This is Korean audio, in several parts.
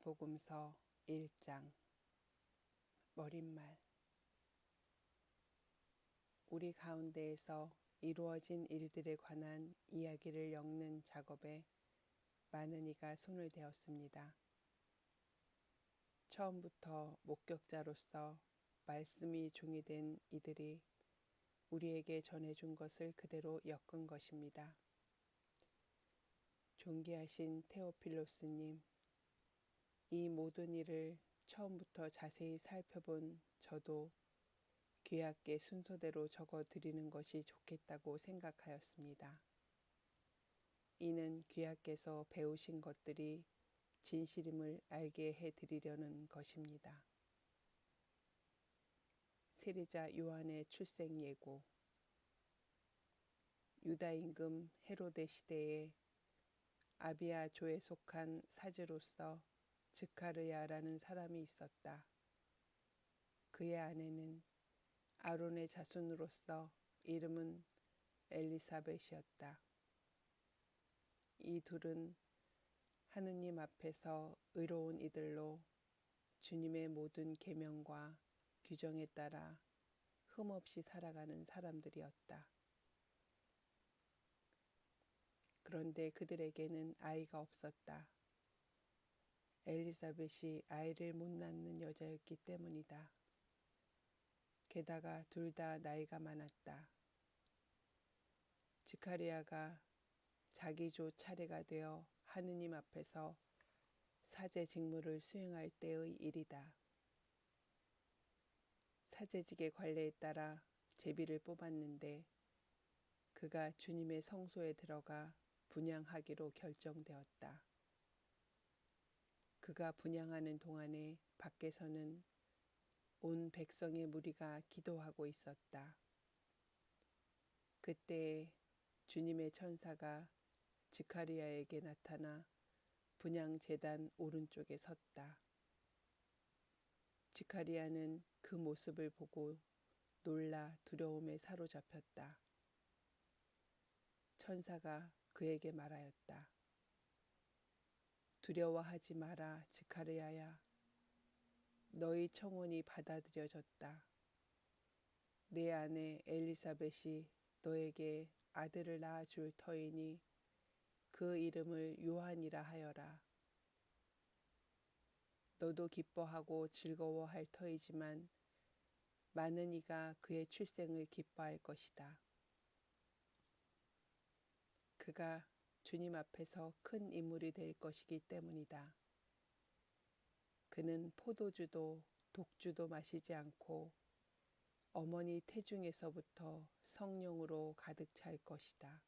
마가복음서 1장. 머릿말. 우리 가운데에서 이루어진 일들에 관한 이야기를 엮는 작업에 많은 이가 손을 대었습니다. 처음부터 목격자로서 말씀이 종이 된 이들이 우리에게 전해준 것을 그대로 엮은 것입니다. 존귀하신 테오필로스님, 이 모든 일을 처음부터 자세히 살펴본 저도 귀하께 순서대로 적어 드리는 것이 좋겠다고 생각하였습니다. 이는 귀하께서 배우신 것들이 진실임을 알게 해드리려는 것입니다. 세리자 요한의 출생 예고. 유다 임금 헤로데 시대에 아비야 조에 속한 사제로서 즈카르야라는 사람이 있었다. 그의 아내는 아론의 자손으로서 이름은 엘리사벳이었다. 이 둘은 하느님 앞에서 의로운 이들로 주님의 모든 계명과 규정에 따라 흠없이 살아가는 사람들이었다. 그런데 그들에게는 아이가 없었다. 엘리사벳이 아이를 못 낳는 여자였기 때문이다. 게다가 둘 다 나이가 많았다. 지카리야가 자기 조 차례가 되어 하느님 앞에서 사제 직무를 수행할 때의 일이다. 사제직의 관례에 따라 제비를 뽑았는데 그가 주님의 성소에 들어가 분향하기로 결정되었다. 그가 분향하는 동안에 밖에서는 온 백성의 무리가 기도하고 있었다. 그때에 주님의 천사가 지카리야에게 나타나 분향 제단 오른쪽에 섰다. 지카리야는 그 모습을 보고 놀라 두려움에 사로잡혔다. 천사가 그에게 말하였다. 두려워하지 마라, 지카리야야. 너희 청혼이 받아들여졌다. 내 아내 엘리사벳이 너에게 아들을 낳아줄 터이니 그 이름을 요한이라 하여라. 너도 기뻐하고 즐거워할 터이지만 많은 이가 그의 출생을 기뻐할 것이다. 그가 주님 앞에서 큰 인물이 될 것이기 때문이다. 그는 포도주도 독주도 마시지 않고 어머니 태중에서부터 성령으로 가득 찰 것이다.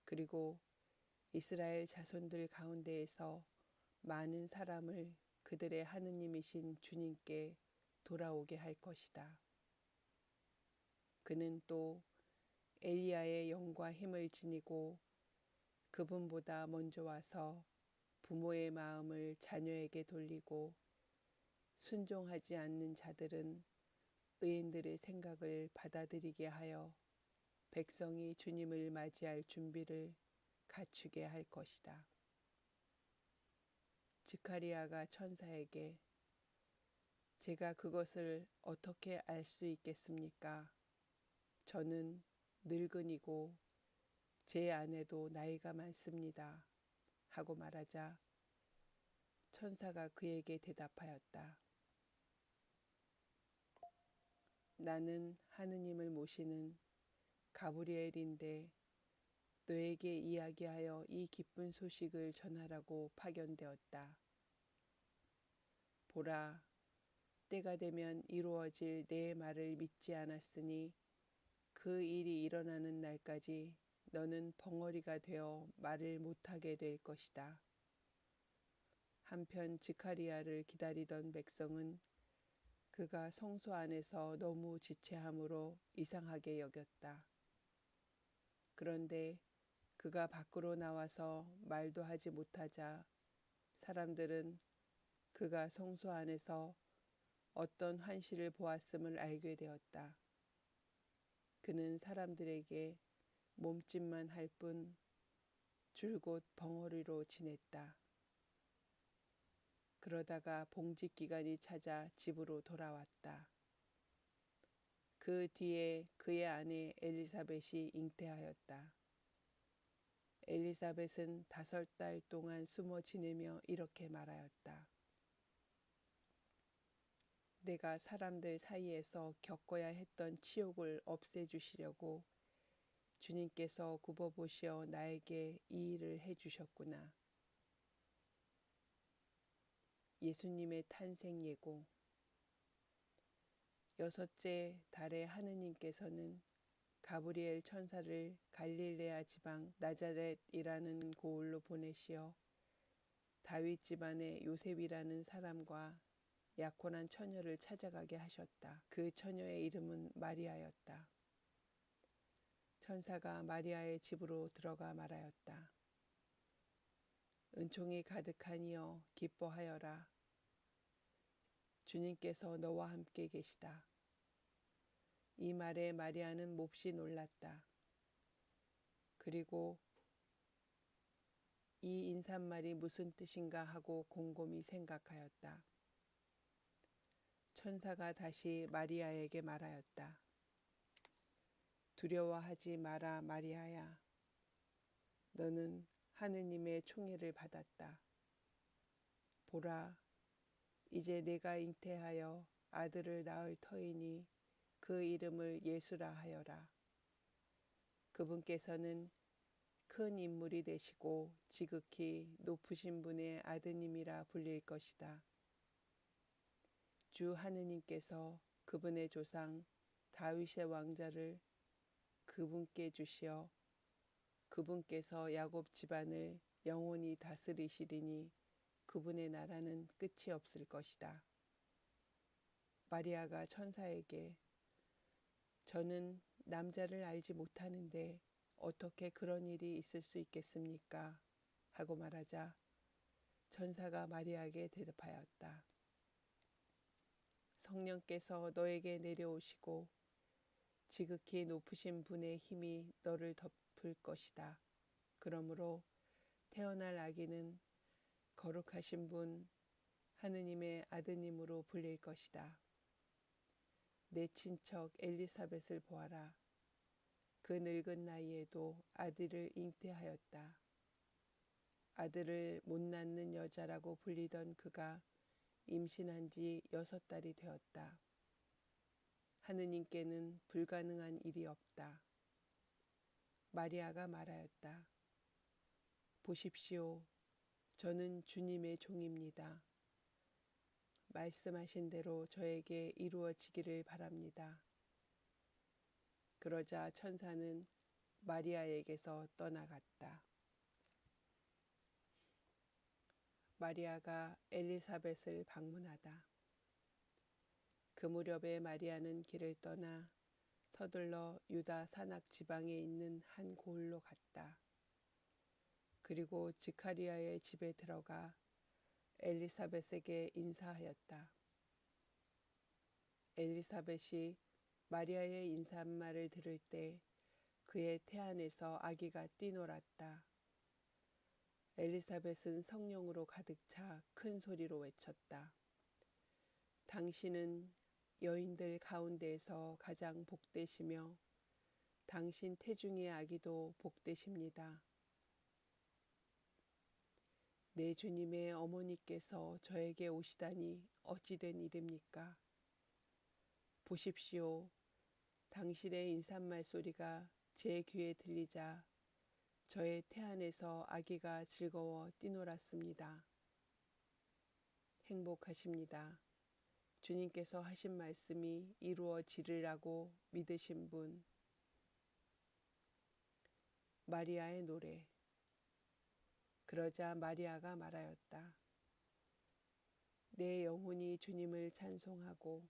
그리고 이스라엘 자손들 가운데에서 많은 사람을 그들의 하느님이신 주님께 돌아오게 할 것이다. 그는 또 엘리야의 영과 힘을 지니고 그분보다 먼저 와서 부모의 마음을 자녀에게 돌리고 순종하지 않는 자들은 의인들의 생각을 받아들이게 하여 백성이 주님을 맞이할 준비를 갖추게 할 것이다. 지카리야가 천사에게 제가 그것을 어떻게 알 수 있겠습니까? 저는 늙은이고 제 아내도 나이가 많습니다. 하고 말하자 천사가 그에게 대답하였다. 나는 하느님을 모시는 가브리엘인데 너에게 이야기하여 이 기쁜 소식을 전하라고 파견되었다. 보라, 때가 되면 이루어질 내 말을 믿지 않았으니 그 일이 일어나는 날까지 너는 벙어리가 되어 말을 못하게 될 것이다. 한편 지카리야를 기다리던 백성은 그가 성소 안에서 너무 지체함으로 이상하게 여겼다. 그런데 그가 밖으로 나와서 말도 하지 못하자 사람들은 그가 성소 안에서 어떤 환시를 보았음을 알게 되었다. 그는 사람들에게 몸짓만 할 뿐 줄곧 벙어리로 지냈다. 그러다가 봉직 기간이 찾아 집으로 돌아왔다. 그 뒤에 그의 아내 엘리사벳이 잉태하였다. 엘리사벳은 5달 동안 숨어 지내며 이렇게 말하였다. 내가 사람들 사이에서 겪어야 했던 치욕을 없애주시려고 주님께서 굽어보시어 나에게 이 일을 해주셨구나. 예수님의 탄생 예고. 6째 달에 하느님께서는 가브리엘 천사를 갈릴레아 지방 나자렛이라는 고을로 보내시어 다윗 집안의 요셉이라는 사람과 약혼한 처녀를 찾아가게 하셨다. 그 처녀의 이름은 마리아였다. 천사가 마리아의 집으로 들어가 말하였다. 은총이 가득하니여 기뻐하여라. 주님께서 너와 함께 계시다. 이 말에 마리아는 몹시 놀랐다. 그리고 이 인사말이 무슨 뜻인가 하고 곰곰이 생각하였다. 천사가 다시 마리아에게 말하였다. 두려워하지 마라 마리아야. 너는 하느님의 총애를 받았다. 보라, 이제 내가 잉태하여 아들을 낳을 터이니 그 이름을 예수라 하여라. 그분께서는 큰 인물이 되시고 지극히 높으신 분의 아드님이라 불릴 것이다. 주 하느님께서 그분의 조상 다윗의 왕자를 그분께 주시어 그분께서 야곱 집안을 영원히 다스리시리니 그분의 나라는 끝이 없을 것이다. 마리아가 천사에게 저는 남자를 알지 못하는데 어떻게 그런 일이 있을 수 있겠습니까? 하고 말하자 천사가 마리아에게 대답하였다. 성령께서 너에게 내려오시고 지극히 높으신 분의 힘이 너를 덮을 것이다. 그러므로 태어날 아기는 거룩하신 분 하느님의 아드님으로 불릴 것이다. 내 친척 엘리사벳을 보아라. 그 늙은 나이에도 아들을 잉태하였다. 아들을 못 낳는 여자라고 불리던 그가 임신한 지 6달이 되었다. 하느님께는 불가능한 일이 없다. 마리아가 말하였다. 보십시오. 저는 주님의 종입니다. 말씀하신 대로 저에게 이루어지기를 바랍니다. 그러자 천사는 마리아에게서 떠나갔다. 마리아가 엘리사벳을 방문하다. 그 무렵에 마리아는 길을 떠나 서둘러 유다 산악 지방에 있는 한 고을로 갔다. 그리고 지카리아의 집에 들어가 엘리사벳에게 인사하였다. 엘리사벳이 마리아의 인사말을 들을 때 그의 태안에서 아기가 뛰놀았다. 엘리사벳은 성령으로 가득 차 큰 소리로 외쳤다. 당신은 여인들 가운데에서 가장 복되시며 당신 태중의 아기도 복되십니다. 내 주님의 어머니께서 저에게 오시다니 어찌된 일입니까? 보십시오. 당신의 인사말 소리가 제 귀에 들리자 저의 태안에서 아기가 즐거워 뛰놀았습니다. 행복하십니다. 주님께서 하신 말씀이 이루어지리라고 믿으신 분. 마리아의 노래. 그러자 마리아가 말하였다. 내 영혼이 주님을 찬송하고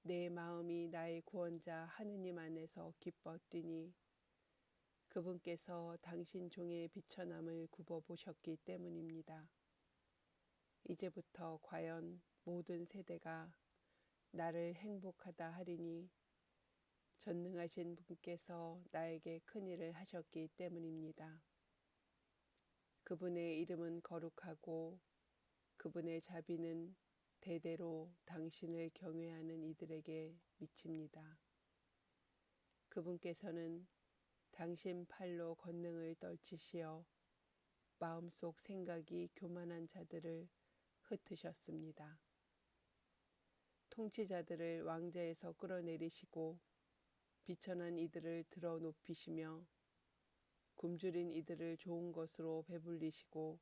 내 마음이 나의 구원자 하느님 안에서 기뻐 뛰니 그분께서 당신 종의 비천함을 굽어보셨기 때문입니다. 이제부터 과연 모든 세대가 나를 행복하다 하리니 전능하신 분께서 나에게 큰일을 하셨기 때문입니다. 그분의 이름은 거룩하고 그분의 자비는 대대로 당신을 경외하는 이들에게 미칩니다. 그분께서는 당신 팔로 권능을 떨치시어 마음속 생각이 교만한 자들을 흩으셨습니다. 통치자들을 왕좌에서 끌어내리시고 비천한 이들을 들어 높이시며 굶주린 이들을 좋은 것으로 배불리시고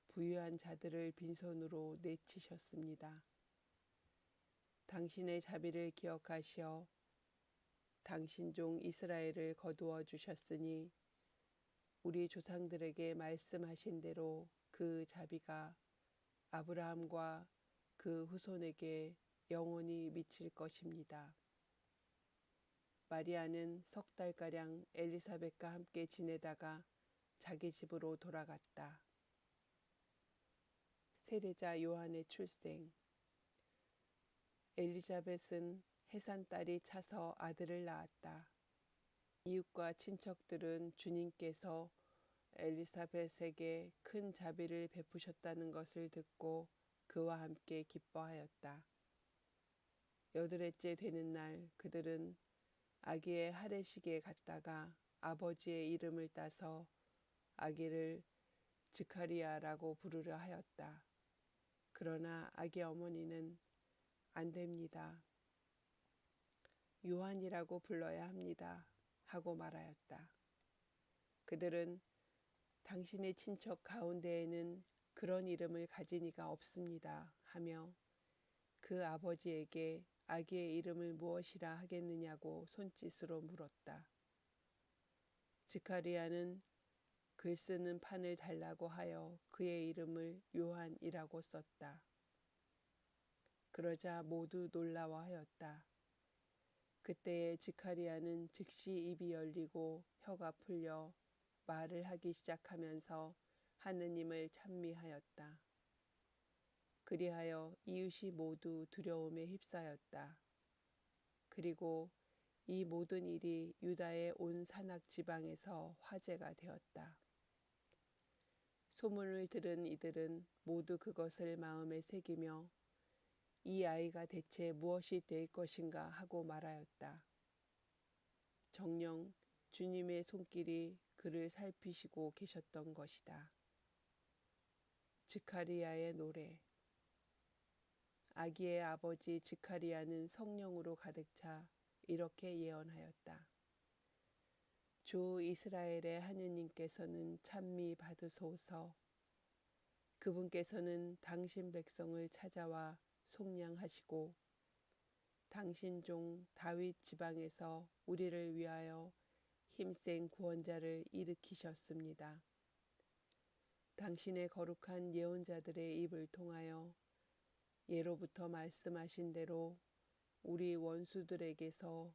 부유한 자들을 빈손으로 내치셨습니다. 당신의 자비를 기억하시어 당신 종 이스라엘을 거두어 주셨으니 우리 조상들에게 말씀하신 대로 그 자비가 아브라함과 그 후손에게 영원히 미칠 것입니다. 마리아는 석 달가량 엘리사벳과 함께 지내다가 자기 집으로 돌아갔다. 세례자 요한의 출생. 엘리자벳은 해산딸이 차서 아들을 낳았다. 이웃과 친척들은 주님께서 엘리사벳에게 큰 자비를 베푸셨다는 것을 듣고 그와 함께 기뻐하였다. 8회째 되는 날 그들은 아기의 할례식에 갔다가 아버지의 이름을 따서 아기를 즈카리아라고 부르려 하였다. 그러나 아기 어머니는 안 됩니다. 요한이라고 불러야 합니다. 하고 말하였다. 그들은 당신의 친척 가운데에는 그런 이름을 가진 이가 없습니다. 하며 그 아버지에게 아기의 이름을 무엇이라 하겠느냐고 손짓으로 물었다. 즈카리아는 글 쓰는 판을 달라고 하여 그의 이름을 요한이라고 썼다. 그러자 모두 놀라워하였다. 그때에 즈카리아는 즉시 입이 열리고 혀가 풀려 말을 하기 시작하면서 하느님을 찬미하였다. 그리하여 이웃이 모두 두려움에 휩싸였다. 그리고 이 모든 일이 유다의 온 산악 지방에서 화제가 되었다. 소문을 들은 이들은 모두 그것을 마음에 새기며 이 아이가 대체 무엇이 될 것인가 하고 말하였다. 정녕 주님의 손길이 그를 살피시고 계셨던 것이다. 즈카리아의 노래. 아기의 아버지 즈카리아는 성령으로 가득 차 이렇게 예언하였다. 주 이스라엘의 하느님께서는 찬미 받으소서. 그분께서는 당신 백성을 찾아와 속량하시고 당신 종 다윗 지방에서 우리를 위하여 힘센 구원자를 일으키셨습니다. 당신의 거룩한 예언자들의 입을 통하여 예로부터 말씀하신 대로 우리 원수들에게서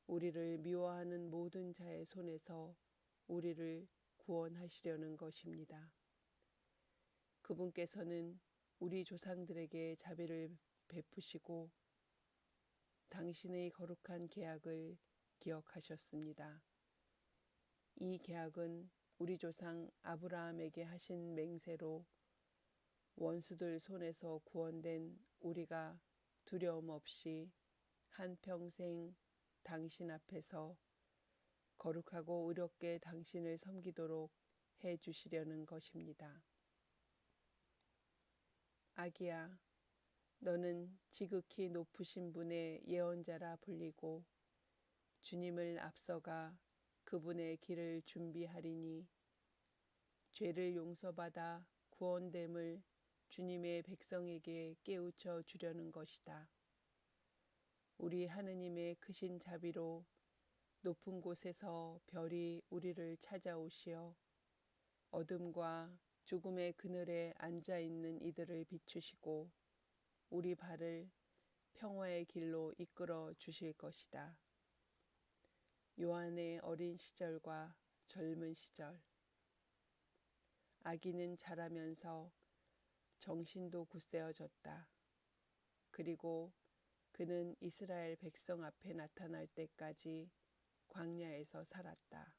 우리를 미워하는 모든 자의 손에서 우리를 구원하시려는 것입니다. 그분께서는 우리 조상들에게 자비를 베푸시고 당신의 거룩한 계약을 기억하셨습니다. 이 계약은 우리 조상 아브라함에게 하신 맹세로 원수들 손에서 구원된 우리가 두려움 없이 한평생 당신 앞에서 거룩하고 의롭게 당신을 섬기도록 해 주시려는 것입니다. 아기야, 너는 지극히 높으신 분의 예언자라 불리고 주님을 앞서가 그분의 길을 준비하리니 죄를 용서받아 구원됨을 주님의 백성에게 깨우쳐 주려는 것이다. 우리 하느님의 크신 자비로 높은 곳에서 별이 우리를 찾아오시어 어둠과 죽음의 그늘에 앉아있는 이들을 비추시고 우리 발을 평화의 길로 이끌어 주실 것이다. 요한의 어린 시절과 젊은 시절. 아기는 자라면서 정신도 굳세어졌다. 그리고 그는 이스라엘 백성 앞에 나타날 때까지 광야에서 살았다.